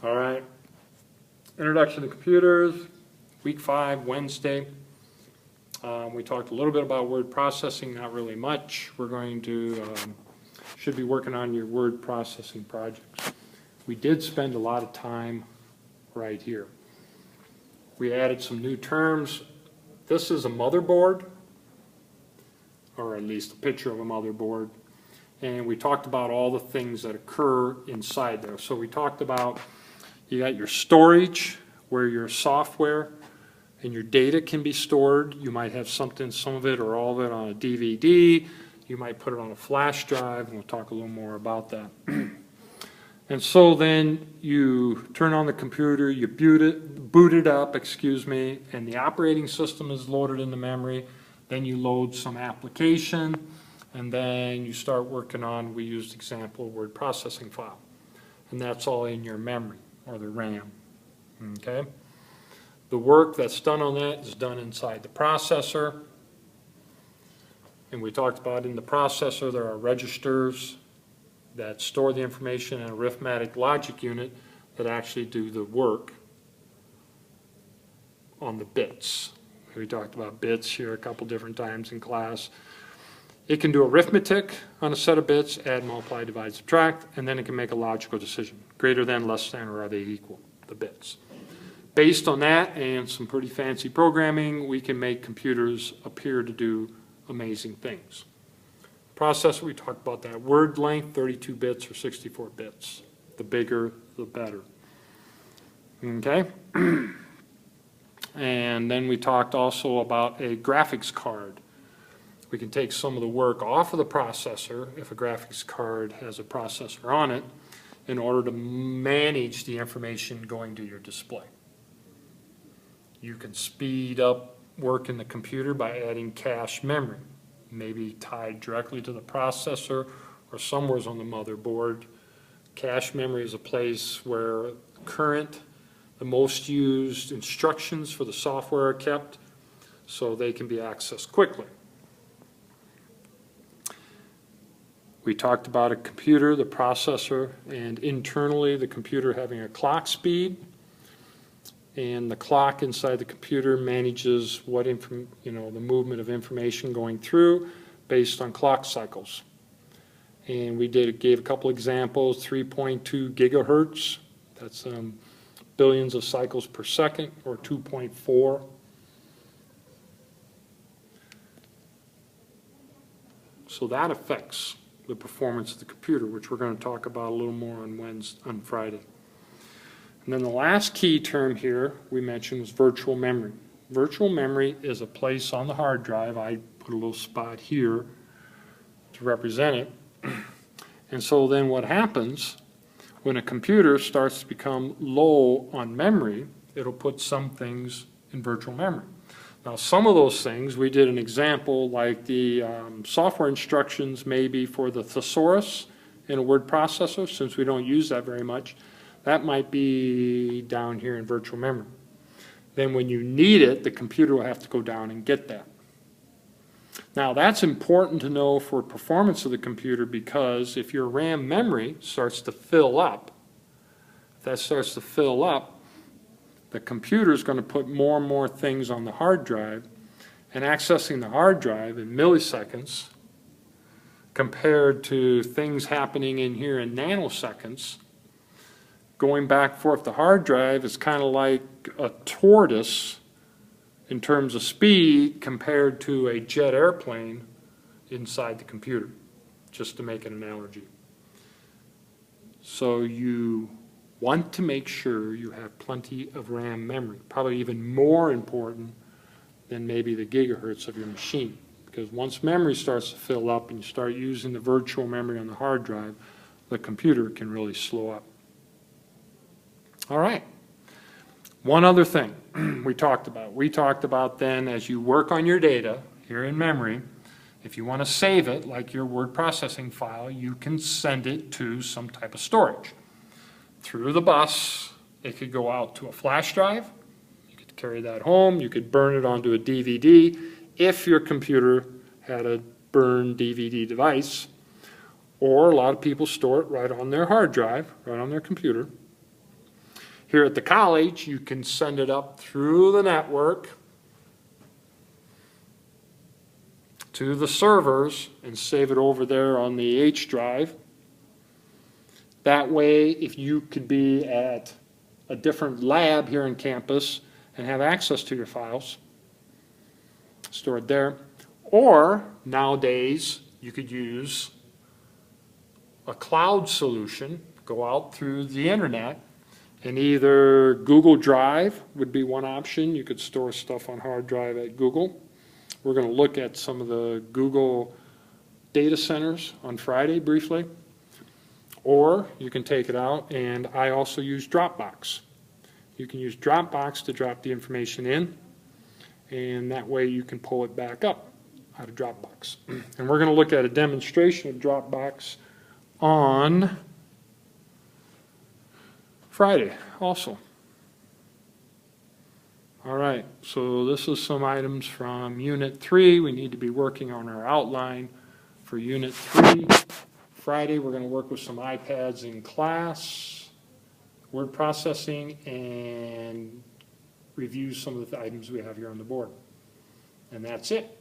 All right. Introduction to computers, week 5, Wednesday. We talked a little bit about word processing, not really much. We're going to, should be working on your word processing projects. We did spend a lot of time right here. We added some new terms. This is a motherboard, or at least a picture of a motherboard. And we talked about all the things that occur inside there. So we talked about you got your storage, where your software and your data can be stored. You might have something, some of it or all of it on a DVD. You might put it on a flash drive, and we'll talk a little more about that. And so then you turn on the computer, you boot it up, and the operating system is loaded into memory. Then you load some application, and then you start working on, we used example, word processing file. And that's all in your memory, or the RAM. Okay? The work that's done on that is done inside the processor. And we talked about in the processor there are registers that store the information and an arithmetic logic unit that actually do the work on the bits. We talked about bits here a couple different times in class. It can do arithmetic on a set of bits, add, multiply, divide, subtract, and then it can make a logical decision. Greater than, less than, or are they equal, the bits. Based on that and some pretty fancy programming, we can make computers appear to do amazing things. Processor, we talked about that. Word length, 32 bits or 64 bits. The bigger, the better. Okay? And then we talked also about a graphics card. We can take some of the work off of the processor, if a graphics card has a processor on it, in order to manage the information going to your display. You can speed up work in the computer by adding cache memory, maybe tied directly to the processor or somewhere on the motherboard. Cache memory is a place where the most used instructions for the software are kept so they can be accessed quickly. We talked about a computer, the processor, and internally the computer having a clock speed. And the clock inside the computer manages what the movement of information going through based on clock cycles. And we gave a couple examples, 3.2 gigahertz, that's billions of cycles per second, or 2.4. So that affects the performance of the computer, which we're going to talk about a little more on Friday. And then the last key term here we mentioned was virtual memory. Virtual memory is a place on the hard drive. I put a little spot here to represent it. And so then what happens when a computer starts to become low on memory, it'll put some things in virtual memory. Now some of those things, we did an example like the software instructions maybe for the thesaurus in a word processor, since we don't use that very much. That might be down here in virtual memory. Then when you need it, the computer will have to go down and get that. Now that's important to know for performance of the computer, because if your RAM memory starts to fill up, the computer is going to put more and more things on the hard drive, and accessing the hard drive in milliseconds compared to things happening in here in nanoseconds. Going back and forth the hard drive is kind of like a tortoise in terms of speed compared to a jet airplane inside the computer, just to make an analogy. So you want to make sure you have plenty of RAM memory, probably even more important than maybe the gigahertz of your machine, because once memory starts to fill up and you start using the virtual memory on the hard drive, the computer can really slow up. All right. One other thing we talked about then, as you work on your data here in memory, if you want to save it, like your word processing file, you can send it to some type of storage. Through the bus, it could go out to a flash drive. You could carry that home. You could burn it onto a DVD if your computer had a burn DVD device. Or a lot of people store it right on their hard drive, right on their computer. Here at the college, you can send it up through the network to the servers and save it over there on the H drive. That way, if you could be at a different lab here on campus and have access to your files stored there, or nowadays you could use a cloud solution, go out through the internet, and either Google Drive would be one option. You could store stuff on hard drive at Google. We're going to look at some of the Google data centers on Friday briefly. Or you can take it out, and I also use Dropbox. You can use Dropbox to drop the information in, and that way you can pull it back up out of Dropbox. And we're going to look at a demonstration of Dropbox on Friday also. All right, so this is some items from Unit 3. We need to be working on our outline for Unit 3. Friday, we're going to work with some iPads in class, word processing, and review some of the items we have here on the board. And that's it.